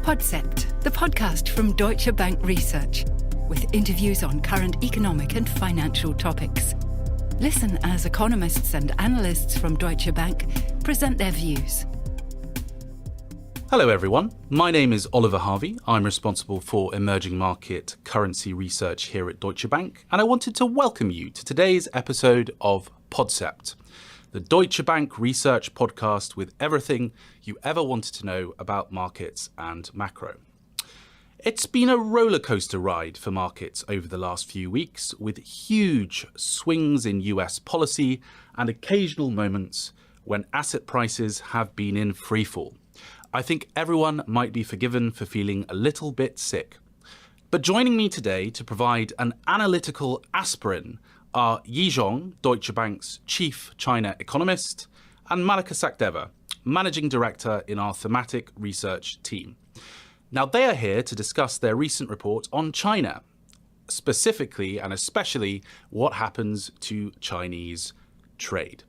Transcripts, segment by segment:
Podcept, the podcast from Deutsche Bank Research, with interviews on current economic and financial topics. Listen as economists and analysts from Deutsche Bank present their views. Hello everyone, my name is Oliver Harvey. I'm responsible for emerging market currency research here at Deutsche Bank, and I wanted to welcome you to today's episode of Podcept, the Deutsche Bank research podcast with everything you ever wanted to know about markets and macro. It's been a roller coaster ride for markets over the last few weeks, with huge swings in US policy and occasional moments when asset prices have been in freefall. I think everyone might be forgiven for feeling a little bit sick. But joining me today to provide an analytical aspirin are Yi Zhong, Deutsche Bank's chief China economist, and Mallika Sachdeva, managing director in our thematic research team. Now, they are here to discuss their recent report on China, specifically and especially what happens to Chinese trade.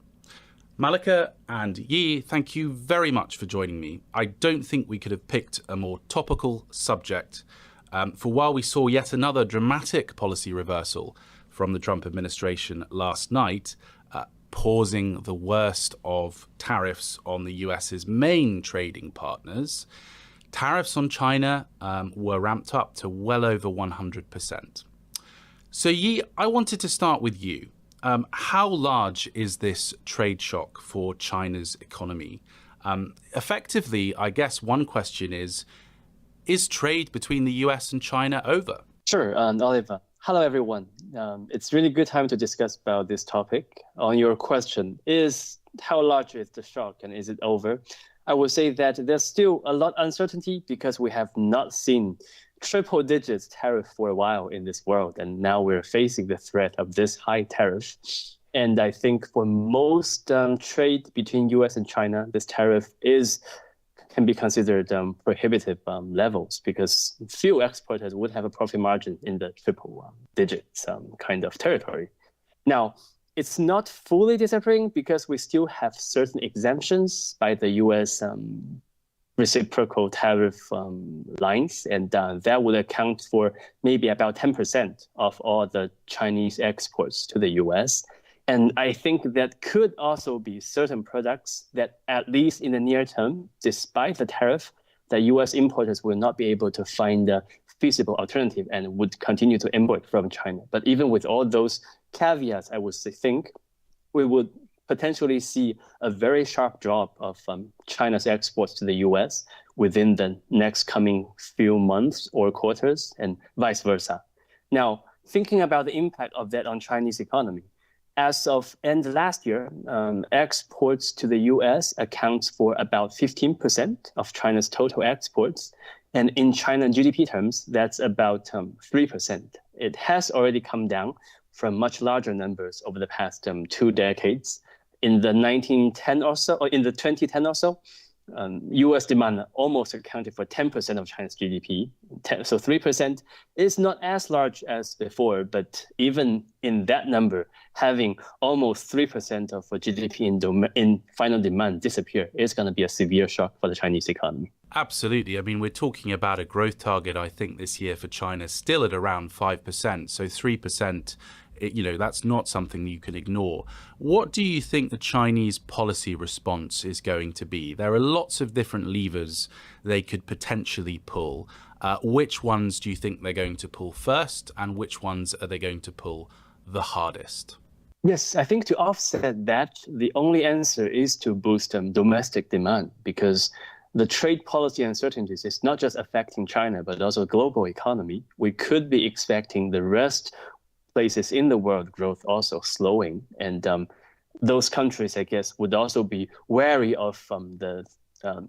Mallika and Yi, thank you very much for joining me. I don't think we could have picked a more topical subject. For while we saw yet another dramatic policy reversal from the Trump administration last night, pausing the worst of tariffs on the US's main trading partners, tariffs on China were ramped up to well over 100%. So Yi, I wanted to start with you. How large is this trade shock for China's economy? Effectively, I guess one question is trade between the US and China over? Sure, Oliver. Hello, everyone. It's really good time to discuss about this topic. On your question, how large is the shock and is it over? I would say that there's still a lot of uncertainty because we have not seen triple digits tariff for a while in this world. And now we're facing the threat of this high tariff. And I think for most trade between US and China, this tariff can be considered prohibitive levels because few exporters would have a profit margin in the triple digits kind of territory. Now, it's not fully disappearing because we still have certain exemptions by the US reciprocal tariff lines, and that would account for maybe about 10% of all the Chinese exports to the US. And I think that could also be certain products that, at least in the near term, despite the tariff, the US importers will not be able to find a feasible alternative and would continue to import from China. But even with all those caveats, I would think we would potentially see a very sharp drop of China's exports to the US within the next coming few months or quarters, and vice versa. Now, thinking about the impact of that on Chinese economy, as of end last year, exports to the US accounts for about 15% of China's total exports. And in China GDP terms, that's about 3%. It has already come down from much larger numbers over the past 2 decades. In the 2010 or so, US demand almost accounted for 10% of China's GDP. So 3% is not as large as before, but even in that number, having almost 3% of GDP in final demand disappear is going to be a severe shock for the Chinese economy. Absolutely. I mean, we're talking about a growth target, I think, this year for China still at around 5%. So 3%, that's not something you can ignore. What do you think the Chinese policy response is going to be? There are lots of different levers they could potentially pull. Which ones do you think they're going to pull first, and which ones are they going to pull the hardest? Yes, I think to offset that, the only answer is to boost domestic demand, because the trade policy uncertainties is not just affecting China, but also global economy. We could be expecting the rest places in the world growth also slowing. And those countries, I guess, would also be wary of the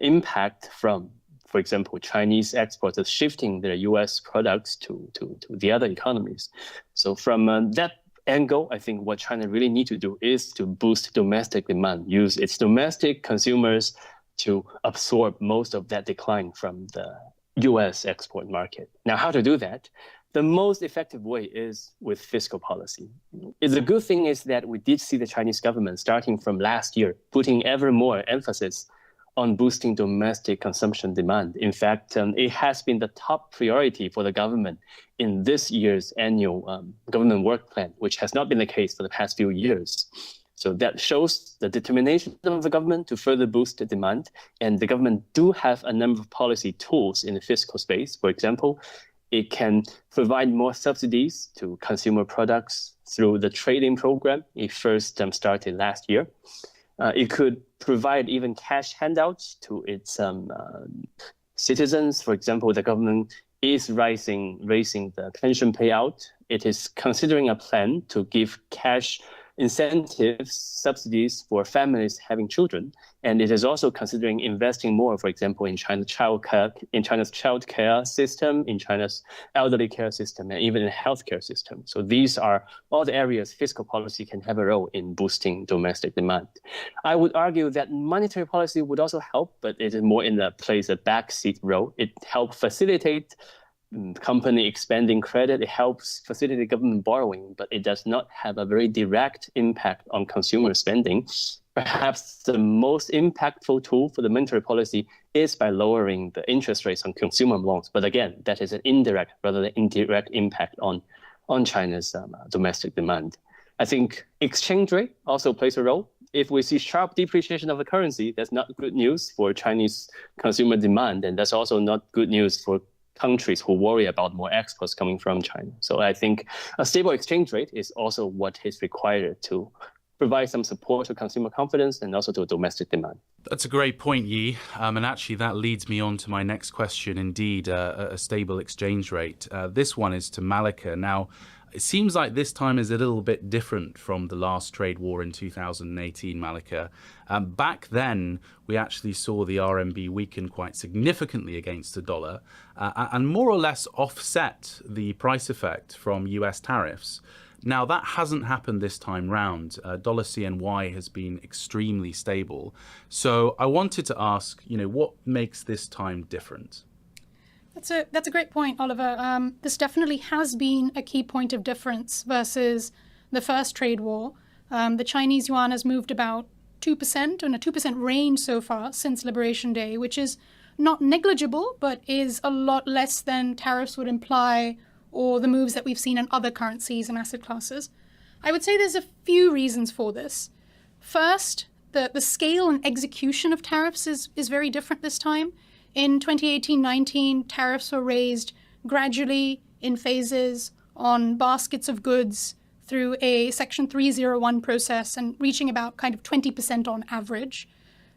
impact from, for example, Chinese exporters shifting their US products to the other economies. So from that angle, I think what China really need to do is to boost domestic demand, use its domestic consumers to absorb most of that decline from the US export market. Now, how to do that? The most effective way is with fiscal policy. The good thing is that we did see the Chinese government starting from last year putting ever more emphasis on boosting domestic consumption demand. In fact, it has been the top priority for the government in this year's annual government work plan, which has not been the case for the past few years. So that shows the determination of the government to further boost the demand. And the government do have a number of policy tools in the fiscal space. For example, it can provide more subsidies to consumer products through the trade-in program. It first started last year. It could provide even cash handouts to its citizens. For example, the government is raising the pension payout. It is considering a plan to give cash incentives, subsidies for families having children. And it is also considering investing more, for example, in China's child care system, in China's elderly care system, and even in the healthcare system. So these are all the areas fiscal policy can have a role in boosting domestic demand. I would argue that monetary policy would also help, but it is more plays a backseat role. It helps facilitate company expanding credit. It helps facilitate government borrowing, but it does not have a very direct impact on consumer spending. Perhaps the most impactful tool for the monetary policy is by lowering the interest rates on consumer loans. But again, that is an indirect rather than indirect impact on China's domestic demand. I think exchange rate also plays a role. If we see sharp depreciation of the currency, that's not good news for Chinese consumer demand, and that's also not good news for countries who worry about more exports coming from China. So I think a stable exchange rate is also what is required to provide some support to consumer confidence and also to domestic demand. That's a great point, Yi. And actually that leads me on to my next question. Indeed, a stable exchange rate. This one is to Mallika. Now, it seems like this time is a little bit different from the last trade war in 2018, Mallika. Back then, we actually saw the RMB weaken quite significantly against the dollar and more or less offset the price effect from US tariffs. Now, that hasn't happened this time round. Dollar CNY has been extremely stable. So I wanted to ask, what makes this time different? That's a great point, Oliver. This definitely has been a key point of difference versus the first trade war. The Chinese yuan has moved about 2%, in a 2% range so far since Liberation Day, which is not negligible, but is a lot less than tariffs would imply or the moves that we've seen in other currencies and asset classes. I would say there's a few reasons for this. First, the scale and execution of tariffs is very different this time. In 2018-19, tariffs were raised gradually in phases on baskets of goods through a Section 301 process and reaching about kind of 20% on average.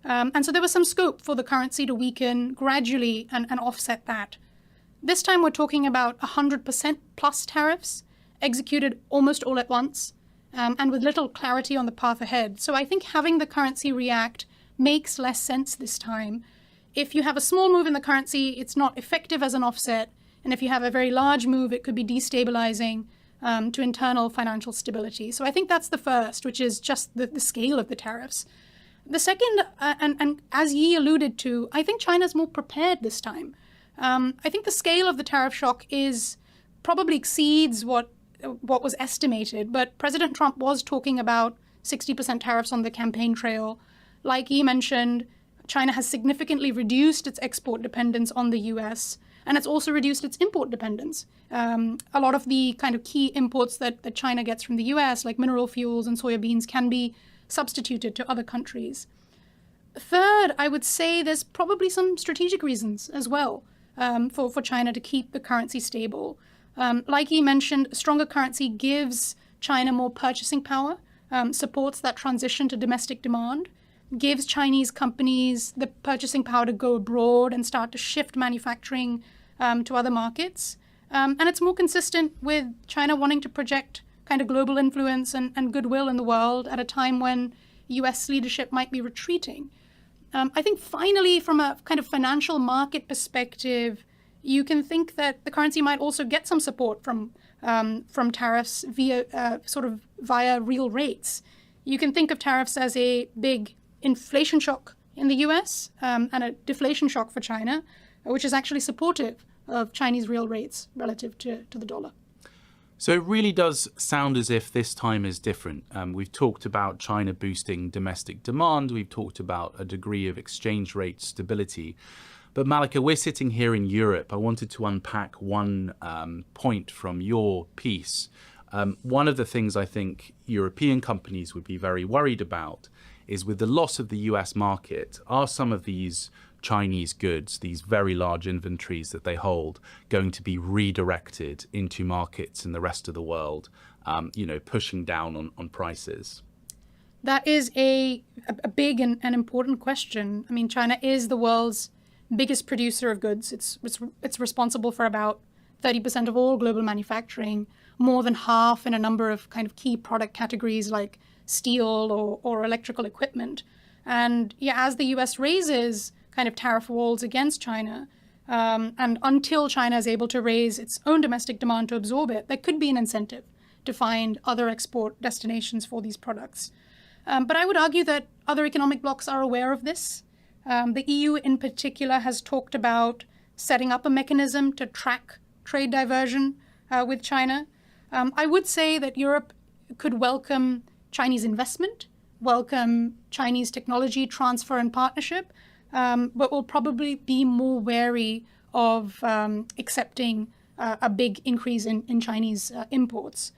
And so there was some scope for the currency to weaken gradually and offset that. This time we're talking about 100% plus tariffs executed almost all at once and with little clarity on the path ahead. So I think having the currency react makes less sense this time. If you have a small move in the currency, it's not effective as an offset. And if you have a very large move, it could be destabilizing to internal financial stability. So I think that's the first, which is just the scale of the tariffs. The second, and as Yi alluded to, I think China's more prepared this time. I think the scale of the tariff shock probably exceeds what was estimated, but President Trump was talking about 60% tariffs on the campaign trail. Like Yi mentioned, China has significantly reduced its export dependence on the US, and it's also reduced its import dependence. A lot of the kind of key imports that China gets from the US, like mineral fuels and soya beans, can be substituted to other countries. Third, I would say there's probably some strategic reasons as well for China to keep the currency stable. Like he mentioned, a stronger currency gives China more purchasing power, supports that transition to domestic demand, gives Chinese companies the purchasing power to go abroad and start to shift manufacturing to other markets. And it's more consistent with China wanting to project kind of global influence and goodwill in the world at a time when US leadership might be retreating. I think finally, from a kind of financial market perspective, you can think that the currency might also get some support from tariffs via real rates. You can think of tariffs as a big inflation shock in the US and a deflation shock for China, which is actually supportive of Chinese real rates relative to the dollar. So it really does sound as if this time is different. We've talked about China boosting domestic demand. We've talked about a degree of exchange rate stability. But Mallika, we're sitting here in Europe. I wanted to unpack one point from your piece. One of the things I think European companies would be very worried about is with the loss of the US market, are some of these Chinese goods, these very large inventories that they hold, going to be redirected into markets in the rest of the world, pushing down on prices? That is a big and important question. I mean, China is the world's biggest producer of goods. It's responsible for about 30% of all global manufacturing, more than half in a number of kind of key product categories like steel or electrical equipment. And as the US raises kind of tariff walls against China, and until China is able to raise its own domestic demand to absorb it, there could be an incentive to find other export destinations for these products. But I would argue that other economic blocs are aware of this. The EU in particular has talked about setting up a mechanism to track trade diversion with China. I would say that Europe could welcome Chinese investment, welcome Chinese technology transfer and partnership, but will probably be more wary of accepting a big increase in Chinese imports.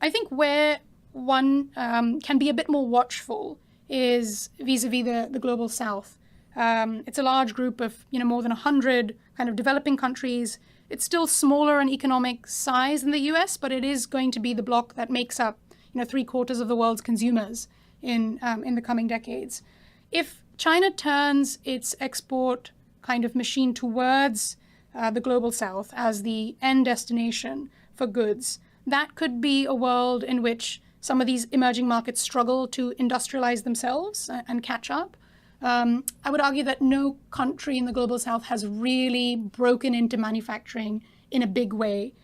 I think where one can be a bit more watchful is vis-a-vis the global south. It's a large group of more than 100 kind of developing countries. It's still smaller in economic size than the US, but it is going to be the bloc that makes up 3/4 of the world's consumers in the coming decades. If China turns its export kind of machine towards the global south as the end destination for goods, that could be a world in which some of these emerging markets struggle to industrialize themselves and catch up. I would argue that no country in the global south has really broken into manufacturing in a big way,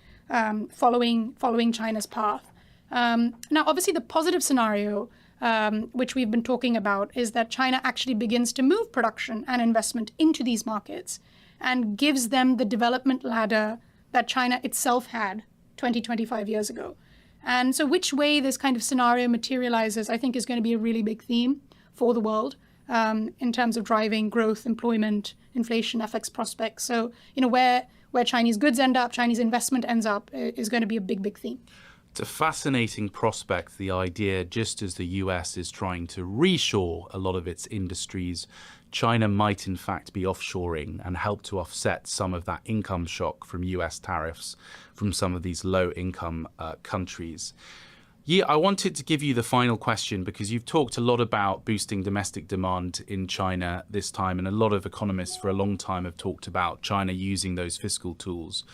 following China's path. Now, obviously, the positive scenario, which we've been talking about, is that China actually begins to move production and investment into these markets and gives them the development ladder that China itself had 20, 25 years ago. And so which way this kind of scenario materializes, I think, is going to be a really big theme for the world in terms of driving growth, employment, inflation, FX prospects. So, where Chinese goods end up, Chinese investment ends up, is going to be a big, big theme. It's a fascinating prospect, the idea, just as the US is trying to reshore a lot of its industries, China might in fact be offshoring and help to offset some of that income shock from US tariffs from some of these low-income countries. Yeah, I wanted to give you the final question because you've talked a lot about boosting domestic demand in China this time, and a lot of economists for a long time have talked about China using those fiscal tools.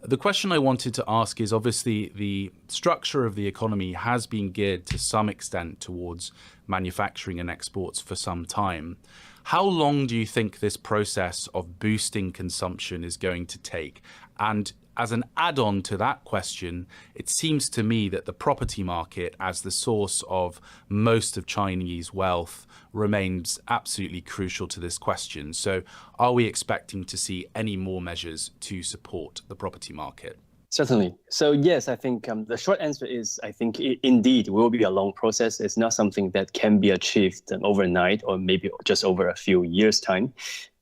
The question I wanted to ask is, obviously, the structure of the economy has been geared to some extent towards manufacturing and exports for some time. How long do you think this process of boosting consumption is going to take? And as an add-on to that question, it seems to me that the property market, as the source of most of Chinese wealth, remains absolutely crucial to this question. So are we expecting to see any more measures to support the property market? Certainly. So yes, I think the short answer is I think it indeed will be a long process. It's not something that can be achieved overnight or maybe just over a few years' time.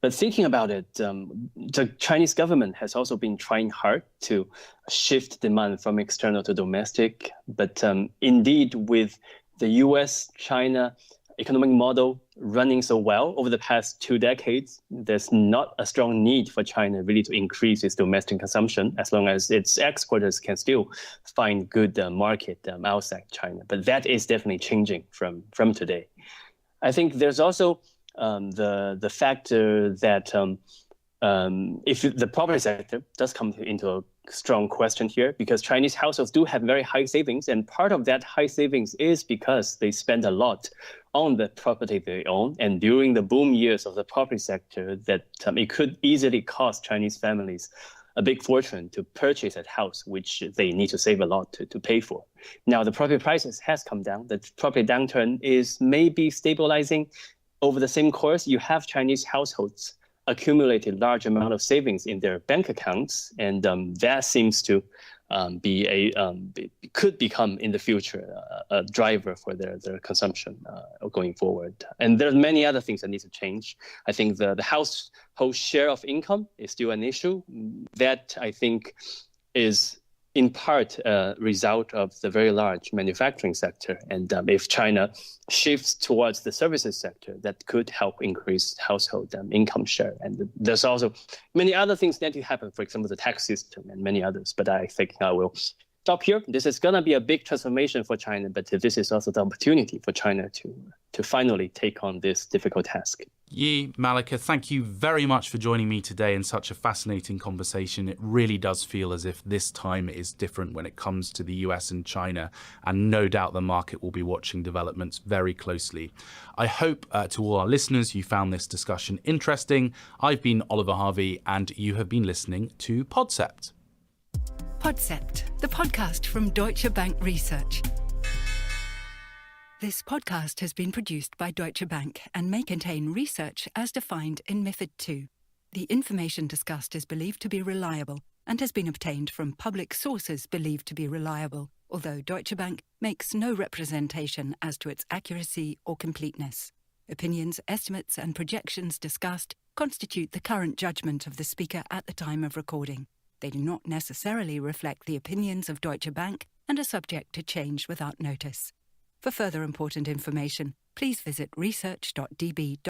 But thinking about it, the Chinese government has also been trying hard to shift demand from external to domestic. But indeed, with the US-China economic model running so well over the past 2 decades, there's not a strong need for China really to increase its domestic consumption as long as its exporters can still find good market outside China. But that is definitely changing from today. I think there's also the factor that if the property sector does come into a strong question here, because Chinese households do have very high savings, and part of that high savings is because they spend a lot on the property they own. And during the boom years of the property sector, that it could easily cost Chinese families a big fortune to purchase a house, which they need to save a lot to pay for. Now, the property prices has come down. The property downturn is maybe stabilizing. Over the same course, you have Chinese households accumulated large amount of savings in their bank accounts, and that seems to could become in the future a driver for their consumption going forward. And there's many other things that need to change. I think the household share of income is still an issue. That, I think, is in part a result of the very large manufacturing sector. And if China shifts towards the services sector, that could help increase household income share. And there's also many other things that need to happen, for example, the tax system and many others. But I think I will stop here. This is going to be a big transformation for China, but this is also the opportunity for China to finally take on this difficult task. Yi, Mallika, thank you very much for joining me today in such a fascinating conversation. It really does feel as if this time is different when it comes to the US and China, and no doubt the market will be watching developments very closely. I hope to all our listeners you found this discussion interesting. I've been Oliver Harvey, and you have been listening to Podcept. Podcept, the podcast from Deutsche Bank Research. This podcast has been produced by Deutsche Bank and may contain research as defined in MiFID II. The information discussed is believed to be reliable and has been obtained from public sources believed to be reliable, although Deutsche Bank makes no representation as to its accuracy or completeness. Opinions, estimates, and projections discussed constitute the current judgment of the speaker at the time of recording. They do not necessarily reflect the opinions of Deutsche Bank and are subject to change without notice. For further important information, please visit research.db.com.